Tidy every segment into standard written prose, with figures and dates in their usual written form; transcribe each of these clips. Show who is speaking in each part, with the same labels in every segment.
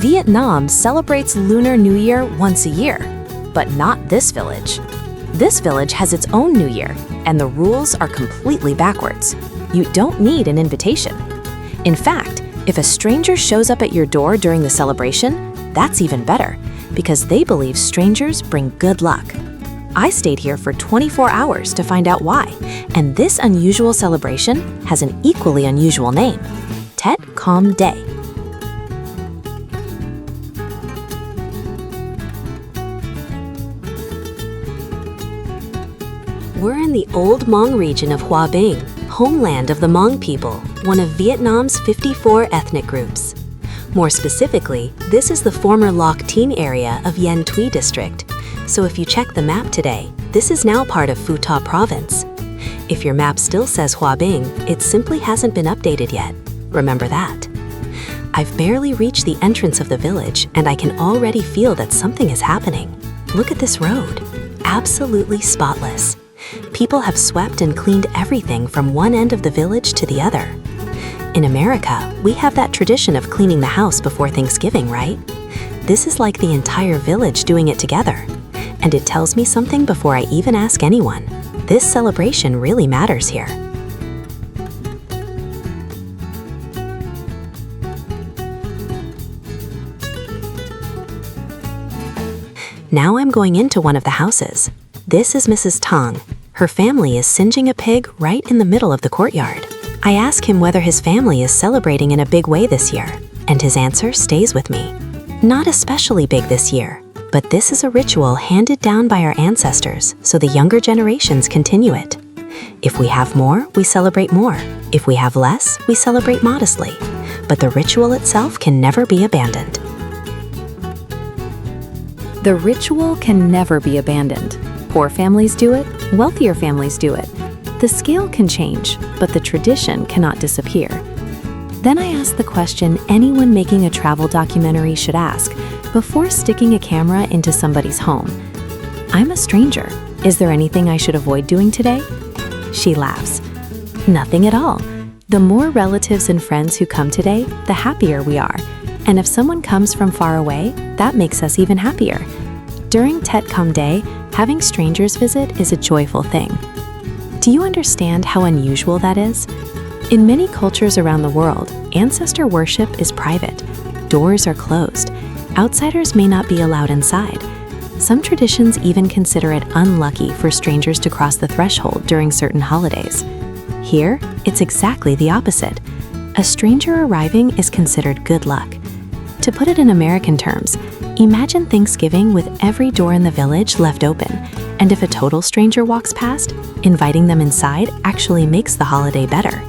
Speaker 1: Vietnam celebrates Lunar New Year once a year, but not this village. This village has its own New Year, and the rules are completely backwards. You don't need an invitation. In fact, if a stranger shows up at your door during the celebration, that's even better, because they believe strangers bring good luck. I stayed here for 24 hours to find out why, and this unusual celebration has an equally unusual name: Tet Khom Day. We're in the old Hmong region of Hoa Binh, homeland of the Hmong people, one of Vietnam's 54 ethnic groups. More specifically, this is the former Loc Tin area of Yen Thuy district. So if you check the map today, this is now part of Phu Tha province. If your map still says Hoa Binh, it simply hasn't been updated yet. Remember that. I've barely reached the entrance of the village, and I can already feel that something is happening. Look at this road. Absolutely spotless. People have swept and cleaned everything from one end of the village to the other. In America, we have that tradition of cleaning the house before Thanksgiving, right? This is like the entire village doing it together. And it tells me something before I even ask anyone. This celebration really matters here. Now I'm going into one of the houses. This is Mrs. Tong. Her family is singeing a pig right in the middle of the courtyard. I ask him whether his family is celebrating in a big way this year, and his answer stays with me. Not especially big this year, but this is a ritual handed down by our ancestors, so the younger generations continue it. If we have more, we celebrate more. If we have less, we celebrate modestly. But the ritual itself can never be abandoned. The ritual can never be abandoned. Poor families do it, wealthier families do it. The scale can change, but the tradition cannot disappear. Then I ask the question anyone making a travel documentary should ask before sticking a camera into somebody's home. I'm a stranger. Is there anything I should avoid doing today? She laughs. Nothing at all. The more relatives and friends who come today, the happier we are. And if someone comes from far away, that makes us even happier. During Tet Khom Day, having strangers visit is a joyful thing. Do you understand how unusual that is? In many cultures around the world, ancestor worship is private. Doors are closed. Outsiders may not be allowed inside. Some traditions even consider it unlucky for strangers to cross the threshold during certain holidays. Here, it's exactly the opposite. A stranger arriving is considered good luck. To put it in American terms, imagine Thanksgiving with every door in the village left open, and if a total stranger walks past, inviting them inside actually makes the holiday better.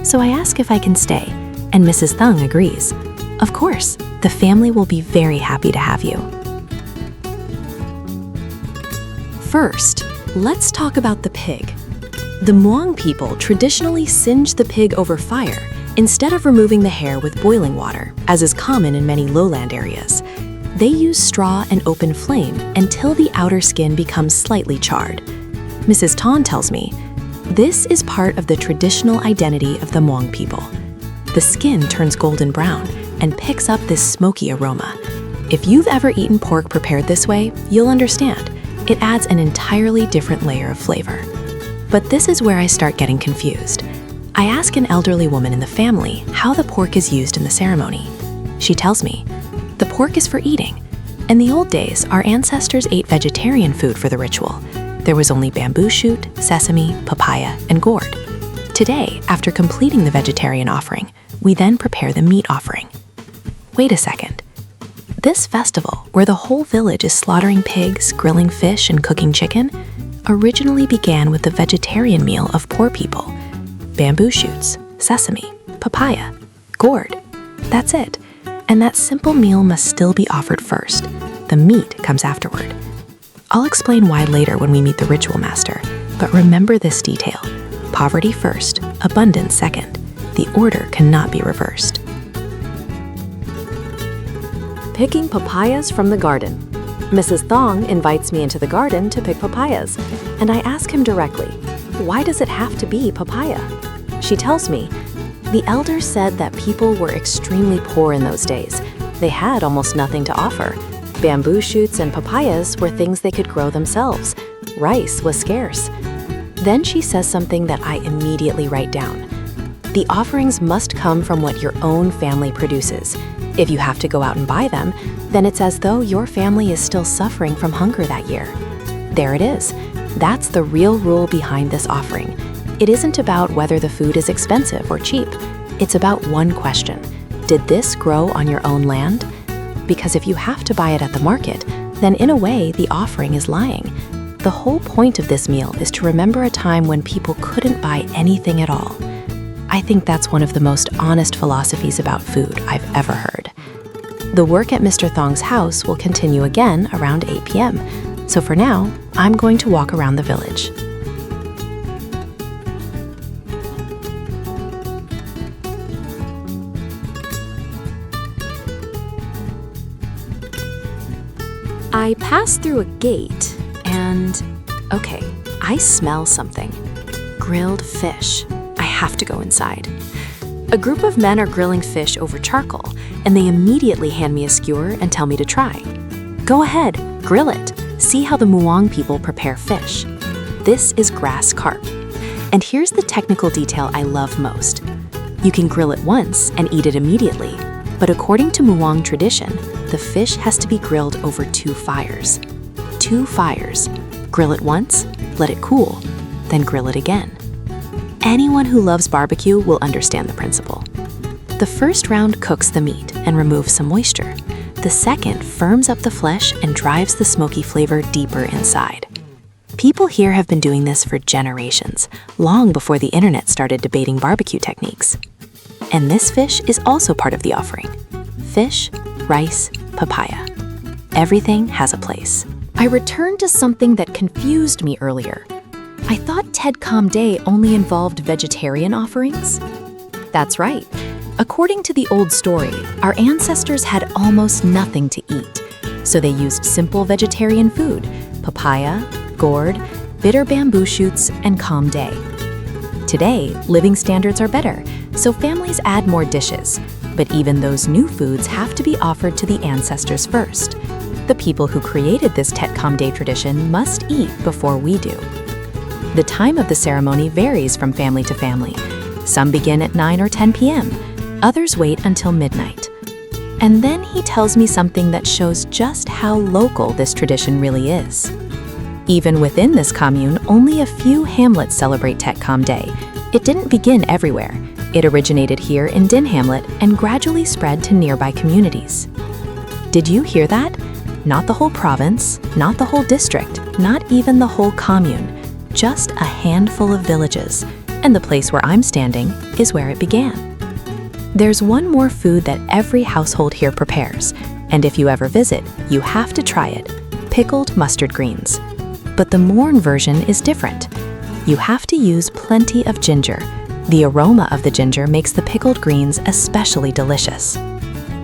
Speaker 1: So I ask if I can stay, and Mrs. Thung agrees. Of course, the family will be very happy to have you. First, let's talk about the pig. The Hmong people traditionally singe the pig over fire instead of removing the hair with boiling water, as is common in many lowland areas. They use straw and open flame until the outer skin becomes slightly charred. Mrs. Ton tells me, this is part of the traditional identity of the Hmong people. The skin turns golden brown and picks up this smoky aroma. If you've ever eaten pork prepared this way, you'll understand. It adds an entirely different layer of flavor. But this is where I start getting confused. I ask an elderly woman in the family how the pork is used in the ceremony. She tells me, the pork is for eating. In the old days, our ancestors ate vegetarian food for the ritual. There was only bamboo shoot, sesame, papaya, and gourd. Today, after completing the vegetarian offering, we then prepare the meat offering. Wait a second. This festival, where the whole village is slaughtering pigs, grilling fish, and cooking chicken, originally began with the vegetarian meal of poor people. Bamboo shoots, sesame, papaya, gourd. That's it. And that simple meal must still be offered first. The meat comes afterward. I'll explain why later when we meet the ritual master, but remember this detail. Poverty first, abundance second. The order cannot be reversed. Picking papayas from the garden. Mrs. Thong invites me into the garden to pick papayas, and I ask him directly, why does it have to be papaya? She tells me, the elders said that people were extremely poor in those days, They had almost nothing to offer. Bamboo shoots and papayas were things they could grow themselves. Rice was scarce. Then she says something that I immediately write down. The offerings must come from what your own family produces. If you have to go out and buy them, then it's as though your family is still suffering from hunger that year. There it is. That's the real rule behind this offering. It isn't about whether the food is expensive or cheap. It's about one question. Did this grow on your own land? Because if you have to buy it at the market, then in a way, the offering is lying. The whole point of this meal is to remember a time when people couldn't buy anything at all. I think that's one of the most honest philosophies about food I've ever heard. The work at Mr. Thong's house will continue again around 8 p.m. So for now, I'm going to walk around the village. I pass through a gate and, okay, I smell something. Grilled fish. I have to go inside. A group of men are grilling fish over charcoal, and they immediately hand me a skewer and tell me to try. Go ahead, grill it. See how the Muong people prepare fish. This is grass carp. And here's the technical detail I love most. You can grill it once and eat it immediately, but according to Muong tradition, the fish has to be grilled over 2 fires. 2 fires. Grill it once, let it cool, then grill it again. Anyone who loves barbecue will understand the principle. The first round cooks the meat and removes some moisture. The second firms up the flesh and drives the smoky flavor deeper inside. People here have been doing this for generations, long before the internet started debating barbecue techniques. And this fish is also part of the offering. Fish, rice, papaya. Everything has a place. I returned to something that confused me earlier. I thought Ted Com Day only involved vegetarian offerings. That's right. According to the old story, our ancestors had almost nothing to eat, so they used simple vegetarian food, papaya, gourd, bitter bamboo shoots, and Com Day. Today, living standards are better, so families add more dishes, but even those new foods have to be offered to the ancestors first. The people who created this Tet Com Day tradition must eat before we do. The time of the ceremony varies from family to family. Some begin at 9 or 10 p.m., others wait until midnight. And then he tells me something that shows just how local this tradition really is. Even within this commune, only a few hamlets celebrate Tet Com Day. It didn't begin everywhere. It originated here in Din Hamlet and gradually spread to nearby communities. Did you hear that? Not the whole province, not the whole district, not even the whole commune, just a handful of villages. And the place where I'm standing is where it began. There's one more food that every household here prepares, and if you ever visit, you have to try it: pickled mustard greens. But the Mourne version is different. You have to use plenty of ginger. The aroma of the ginger makes the pickled greens especially delicious.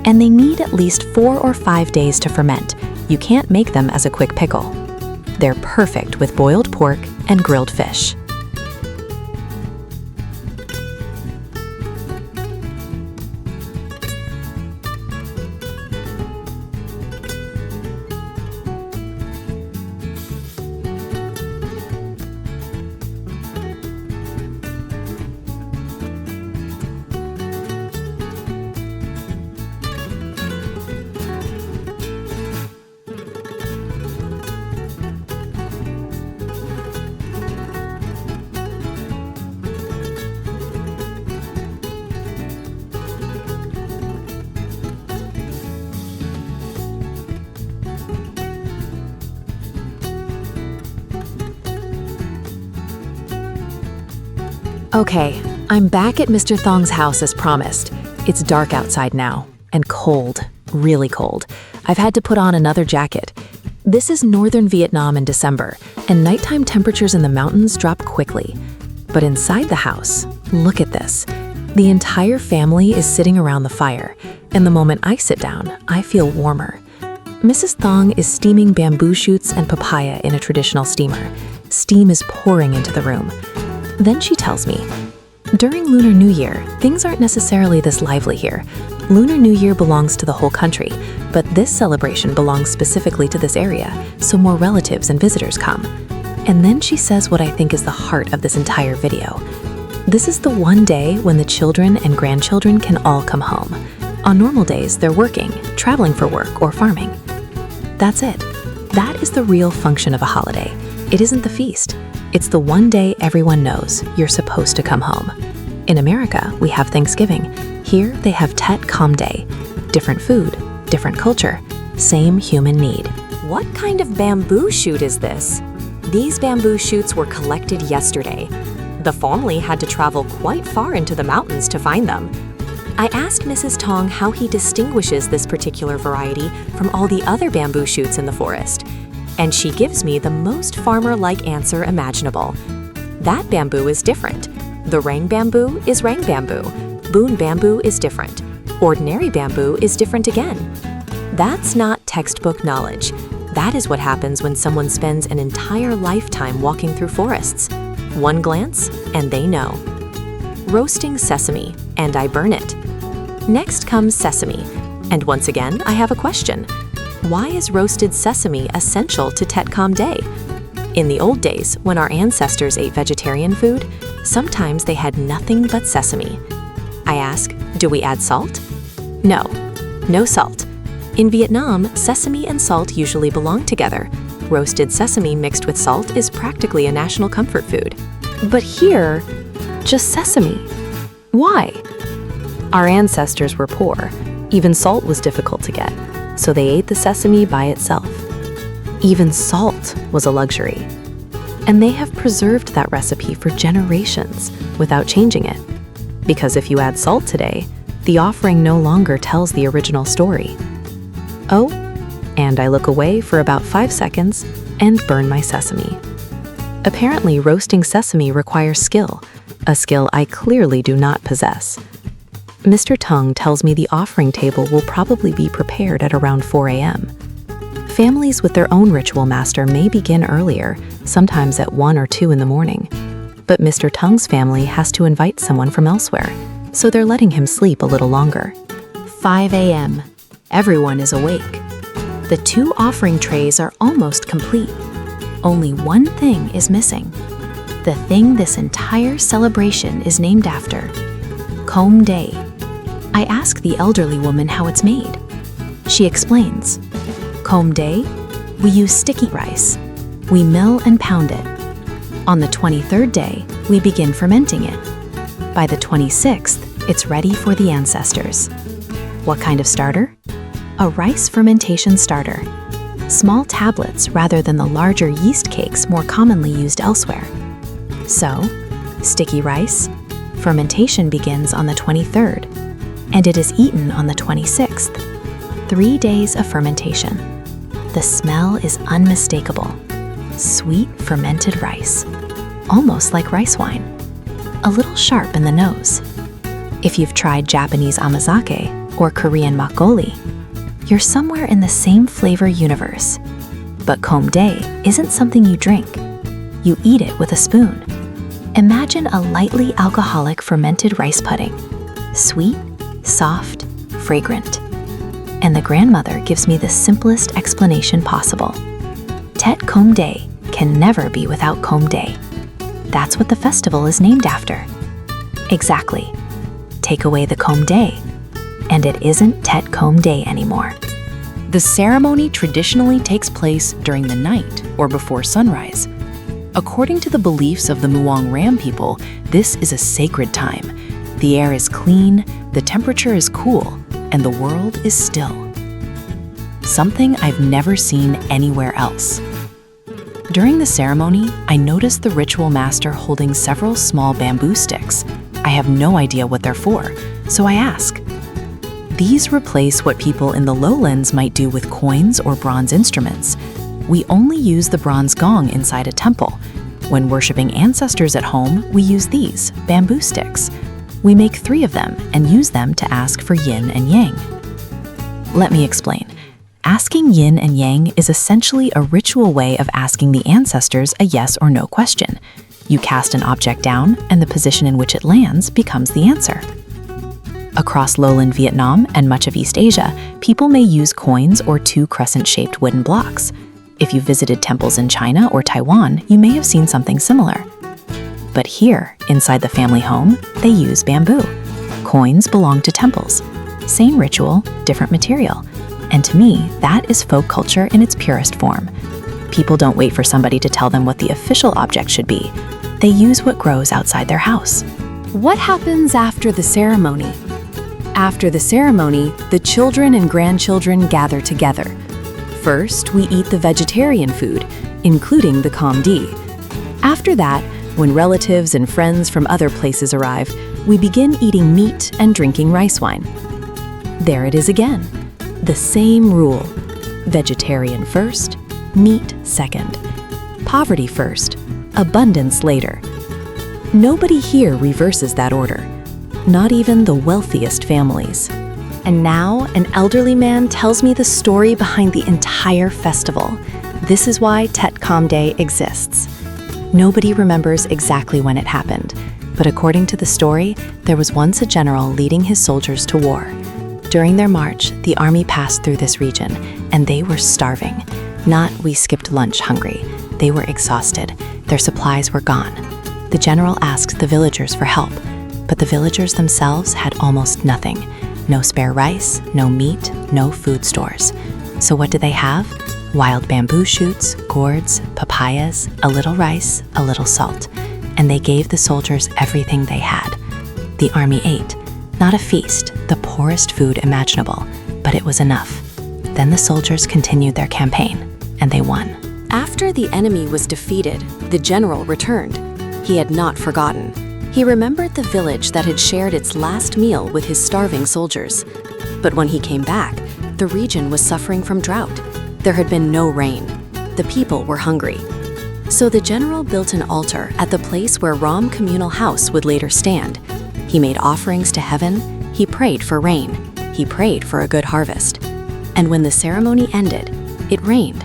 Speaker 1: And they need at least 4 or 5 days to ferment. You can't make them as a quick pickle. They're perfect with boiled pork and grilled fish. Okay, I'm back at Mr. Thong's house as promised. It's dark outside now, and cold, really cold. I've had to put on another jacket. This is northern Vietnam in December, and nighttime temperatures in the mountains drop quickly. But inside the house, look at this. The entire family is sitting around the fire, and the moment I sit down, I feel warmer. Mrs. Thong is steaming bamboo shoots and papaya in a traditional steamer. Steam is pouring into the room. Then she tells me, during Lunar New Year, things aren't necessarily this lively here. Lunar New Year belongs to the whole country, but this celebration belongs specifically to this area, so more relatives and visitors come. And then she says what I think is the heart of this entire video. This is the one day when the children and grandchildren can all come home. On normal days, they're working, traveling for work, or farming. That's it. That is the real function of a holiday. It isn't the feast. It's the one day everyone knows you're supposed to come home. In America, we have Thanksgiving. Here, they have Tet Khaum Day. Different food, different culture, same human need. What kind of bamboo shoot is this? These bamboo shoots were collected yesterday. The family had to travel quite far into the mountains to find them. I asked Mrs. Tong how he distinguishes this particular variety from all the other bamboo shoots in the forest, and she gives me the most farmer-like answer imaginable. That bamboo is different. The rang bamboo is rang bamboo. Boon bamboo is different. Ordinary bamboo is different again. That's not textbook knowledge. That is what happens when someone spends an entire lifetime walking through forests. One glance, and they know. Roasting sesame, and I burn it. Next comes sesame, and once again, I have a question. Why is roasted sesame essential to Tet Khaum Day? In the old days, when our ancestors ate vegetarian food, sometimes they had nothing but sesame. I ask, do we add salt? No, no salt. In Vietnam, sesame and salt usually belong together. Roasted sesame mixed with salt is practically a national comfort food. But here, just sesame. Why? Our ancestors were poor. Even salt was difficult to get, so they ate the sesame by itself. Even salt was a luxury. And they have preserved that recipe for generations without changing it. Because if you add salt today, the offering no longer tells the original story. Oh, and I look away for about 5 seconds and burn my sesame. Apparently, roasting sesame requires skill, a skill I clearly do not possess. Mr. Tung tells me the offering table will probably be prepared at around 4 a.m. Families with their own ritual master may begin earlier, sometimes at 1 or 2 in the morning. But Mr. Tung's family has to invite someone from elsewhere, so they're letting him sleep a little longer. 5 a.m. Everyone is awake. The 2 offering trays are almost complete. Only one thing is missing. The thing this entire celebration is named after. Khaum Day. I ask the elderly woman how it's made. She explains. Khaum Day, we use sticky rice. We mill and pound it. On the 23rd day, we begin fermenting it. By the 26th, it's ready for the ancestors. What kind of starter? A rice fermentation starter. Small tablets rather than the larger yeast cakes more commonly used elsewhere. So, sticky rice, fermentation begins on the 23rd, and it is eaten on the 26th. 3 days of fermentation. The smell is unmistakable. Sweet fermented rice, almost like rice wine. A little sharp in the nose. If you've tried Japanese amazake or Korean makgeolli, you're somewhere in the same flavor universe. But Khaum Day isn't something you drink. You eat it with a spoon. Imagine a lightly alcoholic fermented rice pudding. Sweet, soft, fragrant. And the grandmother gives me the simplest explanation possible. Tet Khaum Day can never be without Khaum Day. That's what the festival is named after. Exactly. Take away the Khaum Day, and it isn't Tet Khaum Day anymore.
Speaker 2: The ceremony traditionally takes place during the night or before sunrise. According to the beliefs of the Muang Ram people, this is a sacred time. The air is clean, the temperature is cool, and the world is still. Something I've never seen anywhere else. During the ceremony, I noticed the ritual master holding several small bamboo sticks. I have no idea what they're for, so I ask. These replace what people in the lowlands might do with coins or bronze instruments. We only use the bronze gong inside a temple. When worshiping ancestors at home, we use these, bamboo sticks. We make 3 of them and use them to ask for yin and yang. Let me explain. Asking yin and yang is essentially a ritual way of asking the ancestors a yes or no question. You cast an object down, and the position in which it lands becomes the answer. Across lowland Vietnam and much of East Asia, people may use coins or two crescent-shaped wooden blocks. If you visited temples in China or Taiwan, you may have seen something similar. But here, inside the family home, they use bamboo. Coins belong to temples. Same ritual, different material. And to me, that is folk culture in its purest form. People don't wait for somebody to tell them what the official object should be. They use what grows outside their house.
Speaker 1: What happens after the ceremony? After the ceremony, the children and grandchildren gather together. First, we eat the vegetarian food, including the com di. After that, when relatives and friends from other places arrive, we begin eating meat and drinking rice wine. There it is again. The same rule. Vegetarian first, meat second. Poverty first, abundance later. Nobody here reverses that order. Not even the wealthiest families. And now, an elderly man tells me the story behind the entire festival. This is why Tet Com Day exists. Nobody remembers exactly when it happened, but according to the story, there was once a general leading his soldiers to war. During their march, the army passed through this region, and they were starving. Not we skipped lunch hungry. They were exhausted. Their supplies were gone. The general asked the villagers for help, but the villagers themselves had almost nothing. No spare rice, no meat, no food stores. So what do they have? Wild bamboo shoots, gourds, papayas, a little rice, a little salt. And they gave the soldiers everything they had. The army ate. Not a feast, the poorest food imaginable, but it was enough. Then the soldiers continued their campaign, and they won. After the enemy was defeated, the general returned. He had not forgotten. He remembered the village that had shared its last meal with his starving soldiers. But when he came back, the region was suffering from drought. There had been no rain. The people were hungry. So the general built an altar at the place where Ram communal house would later stand. He made offerings to heaven. He prayed for rain. He prayed for a good harvest. And when the ceremony ended, it rained.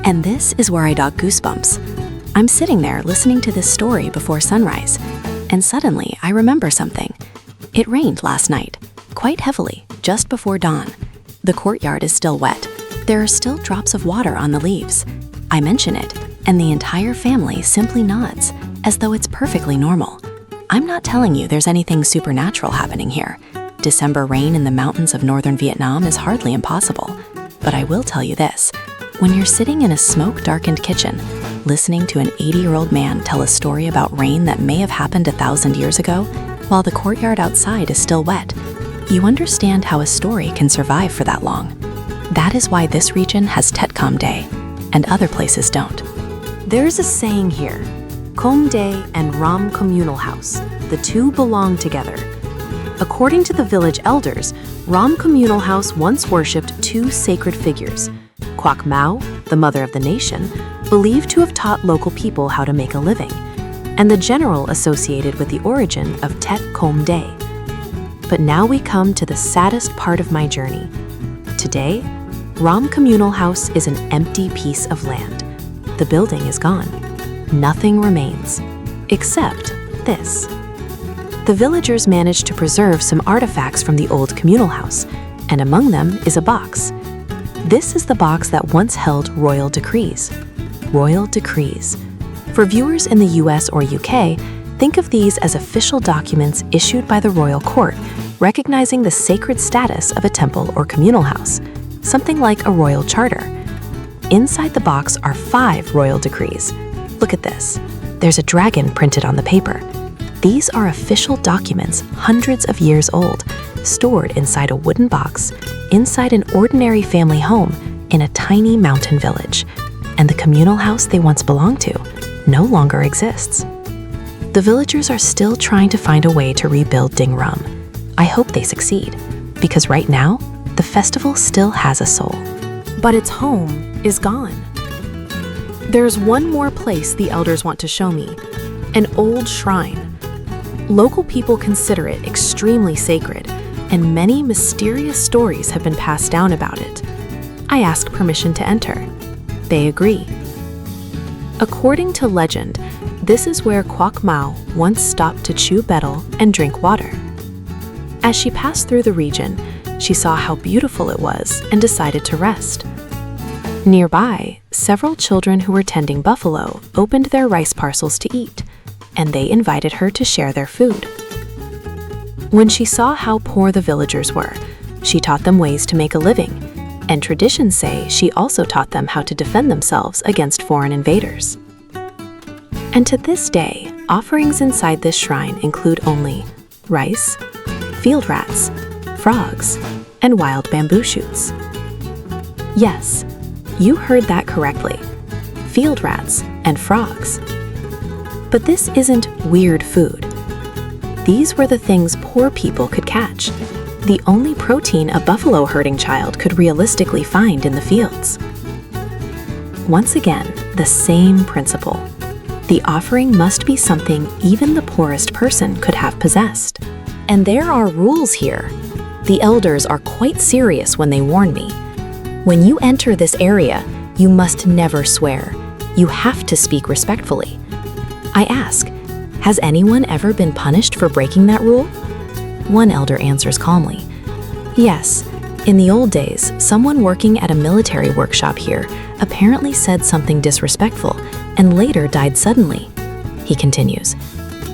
Speaker 1: And this is where I got goosebumps. I'm sitting there listening to this story before sunrise, and suddenly I remember something. It rained last night, quite heavily, just before dawn. The courtyard is still wet. There are still drops of water on the leaves. I mention it, and the entire family simply nods, as though it's perfectly normal. I'm not telling you there's anything supernatural happening here. December rain in the mountains of northern Vietnam is hardly impossible. But I will tell you this. When you're sitting in a smoke-darkened kitchen, listening to an 80-year-old man tell a story about rain that may have happened 1,000 years ago, while the courtyard outside is still wet, you understand how a story can survive for that long. That is why this region has Tet Com Day, and other places don't. There's a saying here, Com Day and Ram communal house, the two belong together. According to the village elders, Ram communal house once worshipped two sacred figures. Quoc Mao, the mother of the nation, believed to have taught local people how to make a living, and the general associated with the origin of Tet Com Day. But now we come to the saddest part of my journey. Today, Ram communal house is an empty piece of land. The building is gone. Nothing remains, except this. The villagers managed to preserve some artifacts from the old communal house, and among them is a box. This is the box that once held royal decrees. Royal decrees. For viewers in the US or UK, think of these as official documents issued by the royal court, recognizing the sacred status of a temple or communal house, something like a royal charter. Inside the box are 5 royal decrees. Look at this. There's a dragon printed on the paper. These are official documents hundreds of years old, stored inside a wooden box, inside an ordinary family home in a tiny mountain village. And the communal house they once belonged to no longer exists. The villagers are still trying to find a way to rebuild Ding Ram. I hope they succeed, because right now, the festival still has a soul. But its home is gone. There's one more place the elders want to show me, an old shrine. Local people consider it extremely sacred, and many mysterious stories have been passed down about it. I ask permission to enter. They agree. According to legend, this is where Quoc Mao once stopped to chew betel and drink water. As she passed through the region, she saw how beautiful it was and decided to rest. Nearby, several children who were tending buffalo opened their rice parcels to eat, and they invited her to share their food. When she saw how poor the villagers were, she taught them ways to make a living, and traditions say she also taught them how to defend themselves against foreign invaders. And to this day, offerings inside this shrine include only rice, field rats, frogs, and wild bamboo shoots. Yes, you heard that correctly. Field rats and frogs. But this isn't weird food. These were the things poor people could catch, the only protein a buffalo herding child could realistically find in the fields. Once again, the same principle. The offering must be something even the poorest person could have possessed. And there are rules here. The elders are quite serious when they warn me. When you enter this area, you must never swear. You have to speak respectfully. I ask, has anyone ever been punished for breaking that rule? One elder answers calmly, yes. In the old days, someone working at a military workshop here apparently said something disrespectful and later died suddenly. He continues,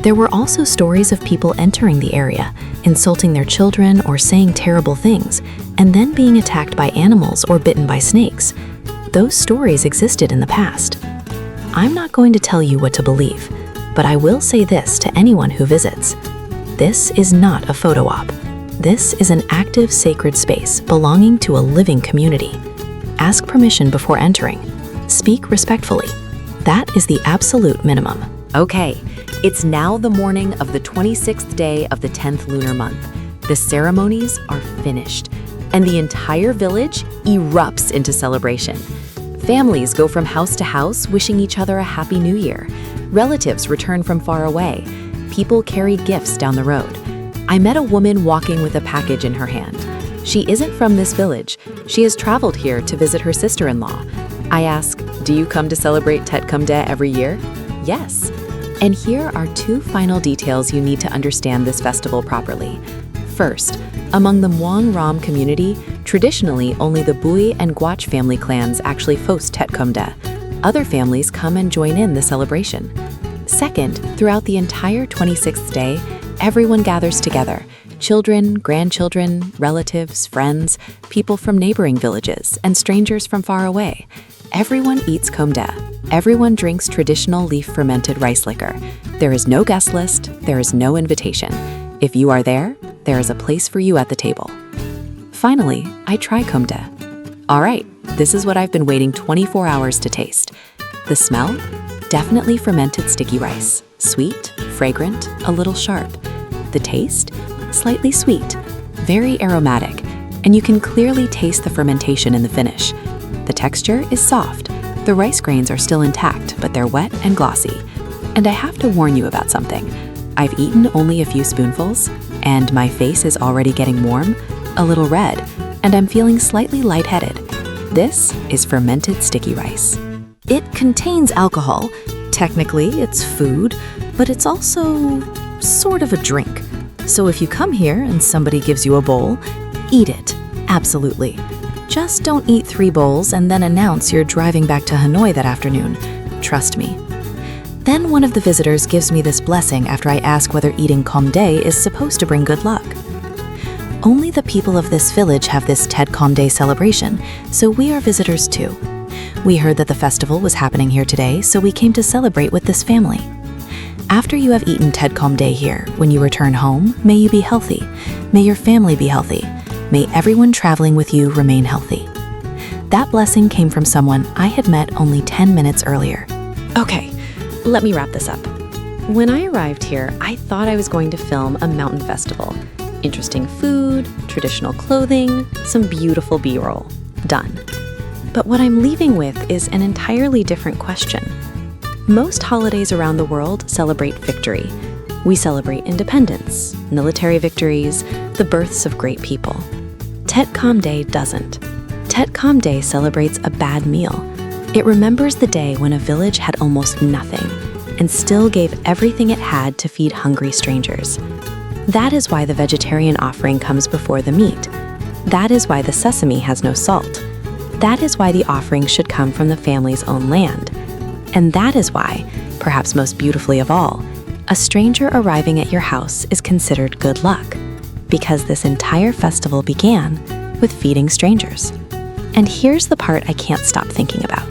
Speaker 1: there were also stories of people entering the area, insulting their children or saying terrible things, and then being attacked by animals or bitten by snakes. Those stories existed in the past. I'm not going to tell you what to believe, but I will say this to anyone who visits. This is not a photo op. This is an active sacred space belonging to a living community. Ask permission before entering. Speak respectfully. That is the absolute minimum.
Speaker 2: Okay, it's now the morning of the 26th day of the 10th lunar month. The ceremonies are finished, and the entire village erupts into celebration. Families go from house to house wishing each other a happy new year. Relatives return from far away. People carry gifts down the road. I met a woman walking with a package in her hand. She isn't from this village. She has traveled here to visit her sister-in-law. I ask, do you come to celebrate Tet Kum De every year? Yes. And here are two final details you need to understand this festival properly. First, among the Muang Ram community, traditionally only the Bui and Guach family clans actually host Tet Kum De. Other families come and join in the celebration. Second, throughout the entire 26th day, everyone gathers together. Children, grandchildren, relatives, friends, people from neighboring villages, and strangers from far away. Everyone eats Kum De. Everyone drinks traditional leaf-fermented rice liquor. There is no guest list, there is no invitation. If you are there, there is a place for you at the table. Finally, I try Kum De. All right, this is what I've been waiting 24 hours to taste. The smell? Definitely fermented sticky rice. Sweet, fragrant, a little sharp. The taste? Slightly sweet, very aromatic, and you can clearly taste the fermentation in the finish. The texture is soft. The rice grains are still intact, but they're wet and glossy. And I have to warn you about something. I've eaten only a few spoonfuls, and my face is already getting warm, a little red, and I'm feeling slightly lightheaded. This is fermented sticky rice. It contains alcohol. Technically, it's food, but it's also sort of a drink. So if you come here and somebody gives you a bowl, eat it, absolutely. Just don't eat 3 bowls and then announce you're driving back to Hanoi that afternoon. Trust me. Then one of the visitors gives me this blessing after I ask whether eating Kum De is supposed to bring good luck. Only the people of this village have this Tet Kum De celebration, so we are visitors too. We heard that the festival was happening here today, so we came to celebrate with this family. After you have eaten Tet Kum De here, when you return home, may you be healthy. May your family be healthy. May everyone traveling with you remain healthy. That blessing came from someone I had met only 10 minutes earlier. Okay, let me wrap this up. When I arrived here, I thought I was going to film a mountain festival. Interesting food, traditional clothing, some beautiful B-roll. Done. But what I'm leaving with is an entirely different question. Most holidays around the world celebrate victory. We celebrate independence, military victories, the births of great people. Tet Kum De doesn't. Tet Kum De celebrates a bad meal. It remembers the day when a village had almost nothing and still gave everything it had to feed hungry strangers.
Speaker 1: That is why the vegetarian offering comes before the meat. That is why the sesame has no salt. That is why the offering should come from the family's own land. And that is why, perhaps most beautifully of all, a stranger arriving at your house is considered good luck, because this entire festival began with feeding strangers. And here's the part I can't stop thinking about.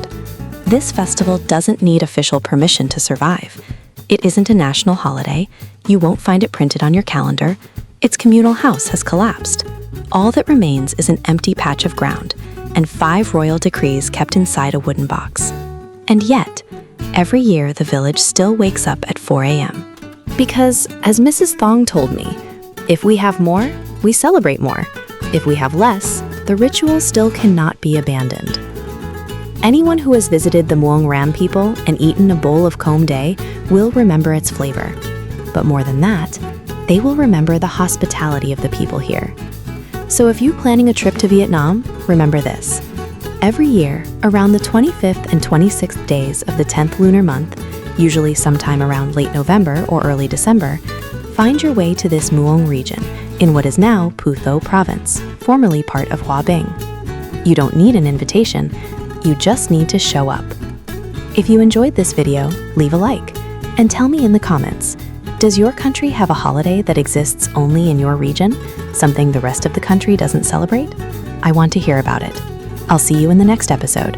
Speaker 1: This festival doesn't need official permission to survive. It isn't a national holiday. You won't find it printed on your calendar. Its communal house has collapsed. All that remains is an empty patch of ground and 5 royal decrees kept inside a wooden box. And yet, every year the village still wakes up at 4 a.m. Because, as Mrs. Thong told me, if we have more, we celebrate more. If we have less, the ritual still cannot be abandoned. Anyone who has visited the Muang Ram people and eaten a bowl of com day will remember its flavor. But more than that, they will remember the hospitality of the people here. So if you're planning a trip to Vietnam, remember this. Every year, around the 25th and 26th days of the 10th lunar month, usually sometime around late November or early December, find your way to this Muong region in what is now Phu Tho province, formerly part of Hoa Binh. You don't need an invitation, you just need to show up. If you enjoyed this video, leave a like and tell me in the comments, does your country have a holiday that exists only in your region, something the rest of the country doesn't celebrate? I want to hear about it. I'll see you in the next episode.